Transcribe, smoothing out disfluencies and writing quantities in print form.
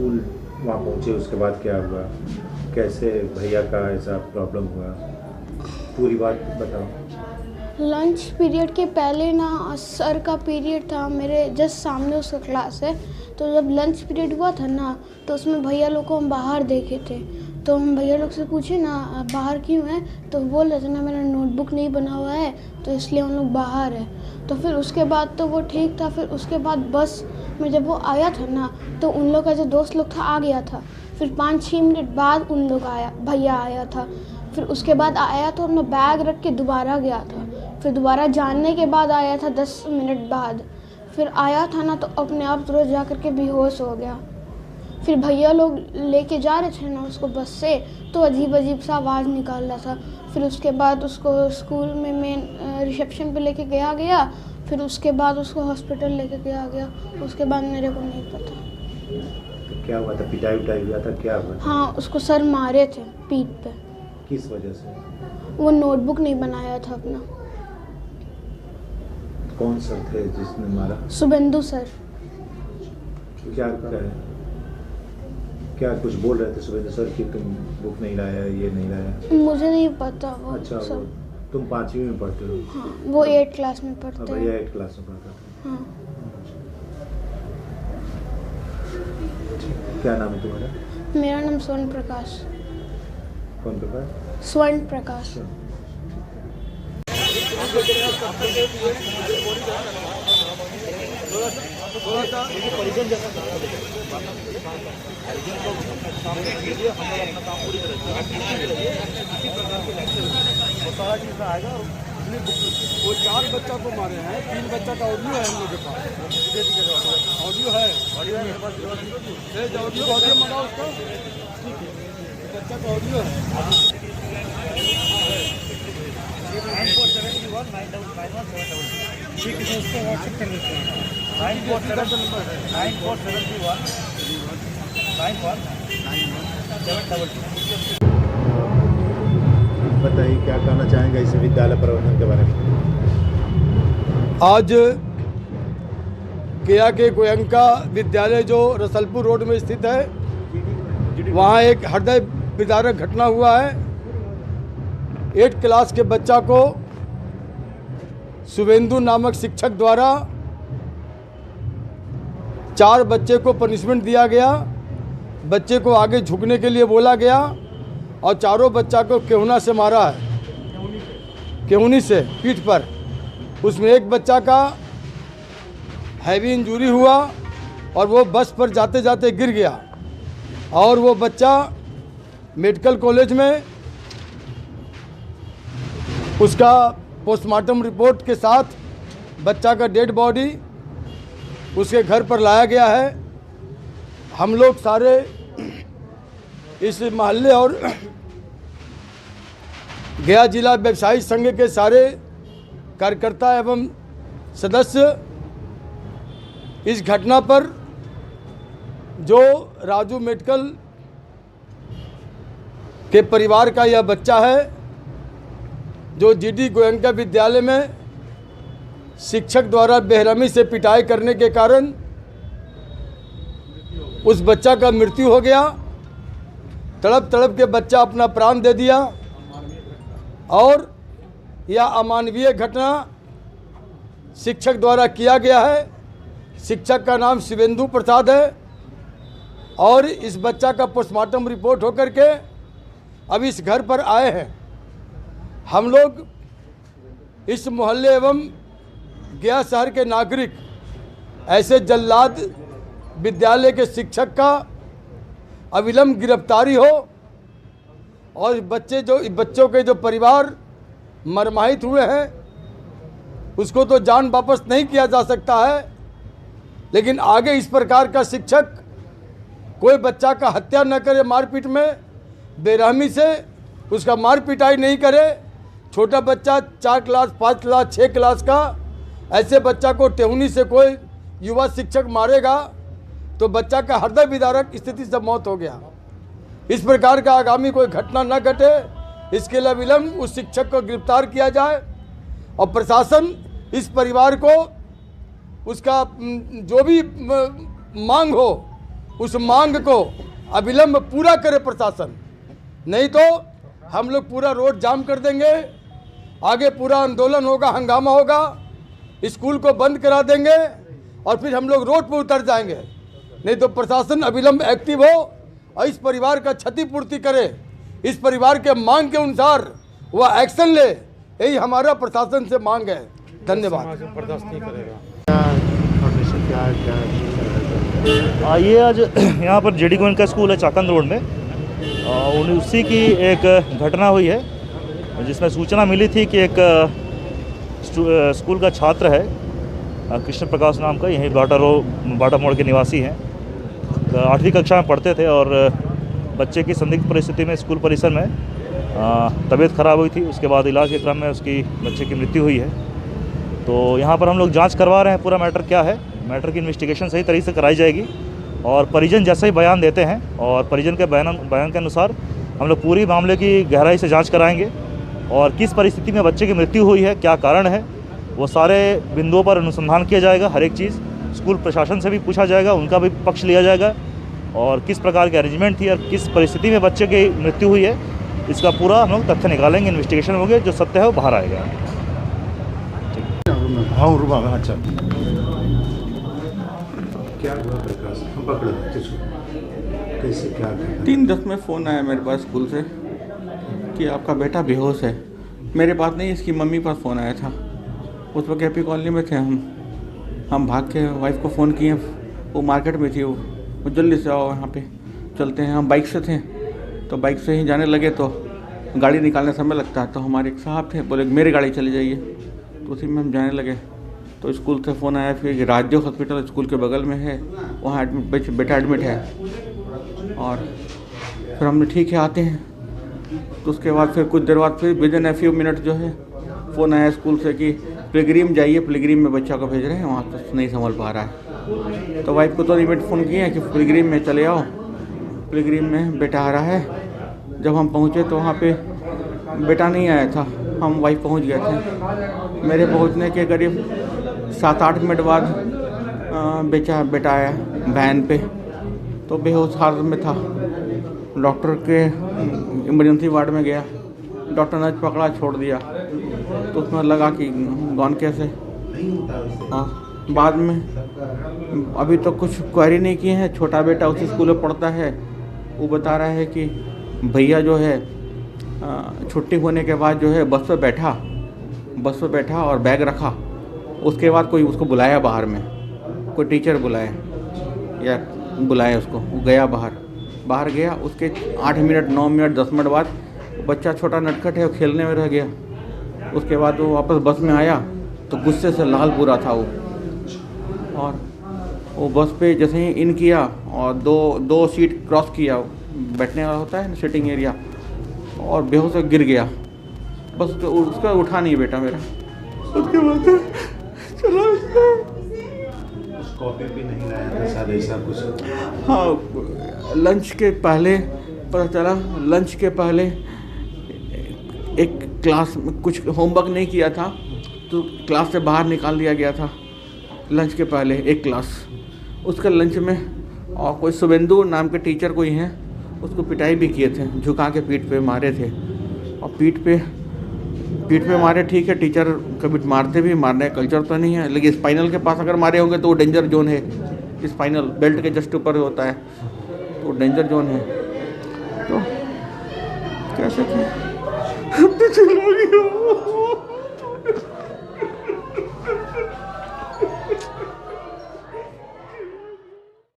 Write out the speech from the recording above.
School वहाँ पहुँचे उसके बाद क्या हुआ, कैसे भैया का ऐसा प्रॉब्लम हुआ, पूरी बात बताओ। लंच पीरियड के पहले ना सर का पीरियड था, मेरे जस्ट सामने उसका क्लास है। तो जब लंच पीरियड हुआ था ना, तो उसमें भैया लोग को हम बाहर देखे थे। तो हम भैया लोग से पूछे ना बाहर क्यों है, तो बोल रहे थे ना मेरा नोटबुक नहीं बना हुआ है, तो इसलिए हम लोग बाहर है। तो फिर उसके बाद तो वो ठीक था। फिर उसके बाद बस में जब वो आया था ना, तो उन लोग का जो दोस्त लोग था आ गया था। फिर 5-6 मिनट बाद उन लोग भैया आया था। फिर उसके बाद आया तो अपना बैग रख के दोबारा गया था। फिर दोबारा जानने के बाद आया था 10 मिनट बाद। फिर आया था ना, तो अपने आप तुरंत जा कर के बेहोश हो गया। फिर भैया लोग लेके जा रहे थे ना उसको बस से, तो अजीब अजीब सा आवाज़ निकाल रहा था। फिर उसके बाद उसको स्कूल में मेन रिसेप्शन पे लेके गया। फिर उसके बाद उसको हॉस्पिटल लेके गया। उसके बाद मेरे को नहीं पता। तो क्या हुआ था, पिटाई उटाई हुआ था, क्या हुआ था? हाँ, उसको सर मारे थे पीठ पे। किस वजह से? वो नोटबुक नहीं बनाया था अपना। कौन सर थे जिसने मारा? शुभेंदु सर। क्या कुछ बोल रहे थे शुभेंदु सर कि तुम बुक नहीं लाया, ये नहीं लाया? मुझे नहीं पता वो। अच्छा, वो सब। तुम 5वीं में पढ़ते हो? हाँ, वो 8 क्लास में पढ़ते भैया हैं। 8 क्लास में पढ़ता था। हाँ। क्या नाम है तुम्हारा? मेरा नाम स्वर्ण प्रकाश। कौन प्रकाश? स्वर्ण प्रकाश। वो 4 बच्चा को मारे हैं, 3 बच्चा का ऑडियो है हम लोग के पास। ऑडियो है, ऑडियो मंगाओ उसको, बच्चा का ऑडियो है। 9471 ठीक है, उसको व्हाट्सएप कर देते हैं। 9471 बताइए क्या कहना चाहेंगे इस विद्यालय प्रबंधन के बारे में? आज गया के गोयंका विद्यालय जो रसलपुर रोड में स्थित है, वहाँ एक हृदय विदारक घटना हुआ है। 8 क्लास के बच्चा को शुभेंदु नामक शिक्षक द्वारा 4 बच्चे को पनिशमेंट दिया गया। बच्चे को आगे झुकने के लिए बोला गया और चारों बच्चा को केहुना से मारा है, केहुनी से पीठ पर। उसमें एक बच्चा का हैवी इंजरी हुआ और वो बस पर जाते जाते गिर गया और वो बच्चा मेडिकल कॉलेज में उसका पोस्टमार्टम रिपोर्ट के साथ बच्चा का डेड बॉडी उसके घर पर लाया गया है। हम लोग सारे इस मोहल्ले और गया जिला व्यवसायी संघ के सारे कार्यकर्ता एवं सदस्य इस घटना पर जो राजू मेडिकल के परिवार का यह बच्चा है, जो जीडी गोयंका विद्यालय में शिक्षक द्वारा बेरहमी से पिटाई करने के कारण उस बच्चा का मृत्यु हो गया। तड़प तड़प के बच्चा अपना प्राण दे दिया और यह अमानवीय घटना शिक्षक द्वारा किया गया है। शिक्षक का नाम शुभेंदु प्रसाद है और इस बच्चा का पोस्टमार्टम रिपोर्ट होकर के अब इस घर पर आए हैं। हम लोग इस मोहल्ले एवं गया शहर के नागरिक ऐसे जल्लाद विद्यालय के शिक्षक का अविलंब गिरफ्तारी हो और बच्चों के जो परिवार मरमाहित हुए हैं उसको तो जान वापस नहीं किया जा सकता है, लेकिन आगे इस प्रकार का शिक्षक कोई बच्चा का हत्या न करे, मारपीट में बेरहमी से उसका मार पिटाई नहीं करे। छोटा बच्चा 4 क्लास 5 क्लास 6 क्लास का ऐसे बच्चा को टेहुनी से कोई युवा शिक्षक मारेगा तो बच्चा का हृदय विदारक स्थिति से मौत हो गया। इस प्रकार का आगामी कोई घटना न घटे, इसके लिए विलंब उस शिक्षक को गिरफ्तार किया जाए और प्रशासन इस परिवार को उसका जो भी मांग हो उस मांग को अविलंब पूरा करे प्रशासन, नहीं तो हम लोग पूरा रोड जाम कर देंगे, आगे पूरा आंदोलन होगा, हंगामा होगा, स्कूल को बंद करा देंगे और फिर हम लोग रोड पर उतर जाएंगे। नहीं तो प्रशासन अविलंब एक्टिव हो और इस परिवार का क्षतिपूर्ति करे, इस परिवार के मांग के अनुसार वह एक्शन ले, यही हमारा प्रशासन से मांग है। धन्यवाद। ये आज यहाँ पर जेडी गोविंद का स्कूल है चाकंद रोड में, उसी की एक घटना हुई है जिसमें सूचना मिली थी कि एक स्कूल का छात्र है कृष्ण प्रकाश नाम का, यहीं बाटा मोड़ के निवासी हैं। 8वीं कक्षा में पढ़ते थे और बच्चे की संदिग्ध परिस्थिति में स्कूल परिसर में तबीयत खराब हुई थी। उसके बाद इलाज के क्रम में उसकी बच्चे की मृत्यु हुई है। तो यहाँ पर हम लोग जांच करवा रहे हैं, पूरा मैटर क्या है, मैटर की इन्वेस्टिगेशन सही तरीके से कराई जाएगी और परिजन जैसे ही बयान देते हैं और परिजन के बयान के अनुसार हम लोग पूरी मामले की गहराई से जांच कराएंगे और किस परिस्थिति में बच्चे की मृत्यु हुई है, क्या कारण है, वो सारे बिंदुओं पर अनुसंधान किया जाएगा। हर एक चीज़ स्कूल प्रशासन से भी पूछा जाएगा, उनका भी पक्ष लिया जाएगा और किस प्रकार की अरेंजमेंट थी और किस परिस्थिति में बच्चे की मृत्यु हुई है, इसका पूरा हम लोग तथ्य निकालेंगे, इन्वेस्टिगेशन होंगे, जो सत्य है वो बाहर आएगा। हाँ रुबा, अच्छा क्या हुआ प्रकाश? हम पकड़ो कैसे क्या 3:10 में फ़ोन आया मेरे पास स्कूल से कि आपका बेटा बेहोश है। मेरे पास नहीं, इसकी मम्मी पास फ़ोन आया था। उस वक्त हैप्पी कॉलोनी में थे हम भाग के वाइफ को फ़ोन किए, वो मार्केट में थी, वो जल्दी से आओ यहाँ पे चलते हैं। हम बाइक से थे तो बाइक से ही जाने लगे तो गाड़ी निकालने समय लगता है, तो हमारे एक साहब थे, बोले मेरी गाड़ी चली जाइए, तो उसी में हम जाने लगे। तो स्कूल से फ़ोन आया फिर राजदेव हॉस्पिटल स्कूल के बगल में है, वहाँ बेटा एडमिट है। और फिर हमने ठीक है आते हैं, तो उसके बाद फिर कुछ देर बाद फिर विदिन ए फ्यू मिनट जो है फ़ोन आया स्कूल से कि पिलग्रीम जाइए, पिलग्रीम में बच्चा को भेज रहे हैं, वहाँ तो नहीं संभल पा रहा है। तो वाइफ को तो इमीडिएट फ़ोन किए हैं कि पिलग्रीम में चले आओ, पिलग्रीम में बेटा आ रहा है। जब हम पहुँचे तो वहाँ पे बेटा नहीं आया था, हम वाइफ पहुँच गए थे। मेरे पहुँचने के करीब 7-8 मिनट बाद बेटा आया वैन पे, तो बेहोश हालत में था। डॉक्टर के इमरजेंसी वार्ड में गया, डॉक्टर ने पकड़ा छोड़ दिया, तो उसमें लगा कि गॉन कैसे। बाद में अभी तो कुछ क्वेरी नहीं किए हैं। छोटा बेटा उसी स्कूल में पढ़ता है, वो बता रहा है कि भैया जो है छुट्टी होने के बाद जो है बस पे बैठा और बैग रखा। उसके बाद कोई उसको बुलाया बाहर में, कोई टीचर बुलाया या बुलाया उसको, वो गया बाहर गया। उसके 8 मिनट 9 मिनट 10 मिनट बाद बच्चा छोटा नटखट है, वो खेलने में रह गया। उसके बाद वो वापस बस में आया तो गुस्से से लाल पूरा था वो, और वो बस पे जैसे ही इन किया और दो सीट क्रॉस किया, बैठने वाला होता है ना सिटिंग एरिया, और बेहोश होकर गिर गया। बस उसका उठा नहीं बेटा मेरा। उसके बाद चला कॉपी भी नहीं लाया था शायद, ऐसा कुछ? हाँ, लंच के पहले पता चला, लंच के पहले एक क्लास में कुछ होमवर्क नहीं किया था तो क्लास से बाहर निकाल दिया गया था। लंच के पहले एक क्लास, उसके लंच में और कोई शुभेंदु नाम के टीचर कोई हैं, उसको पिटाई भी किए थे, झुका के पीठ पे मारे थे। और पीठ पे मारे, ठीक है, टीचर कभी मारते भी, मारने का कल्चर तो नहीं है, लेकिन स्पाइनल के पास अगर मारे होंगे तो वो डेंजर जोन है। स्पाइनल बेल्ट के जस्ट ऊपर होता है, तो डेंजर जोन है। तो कैसे चला गया।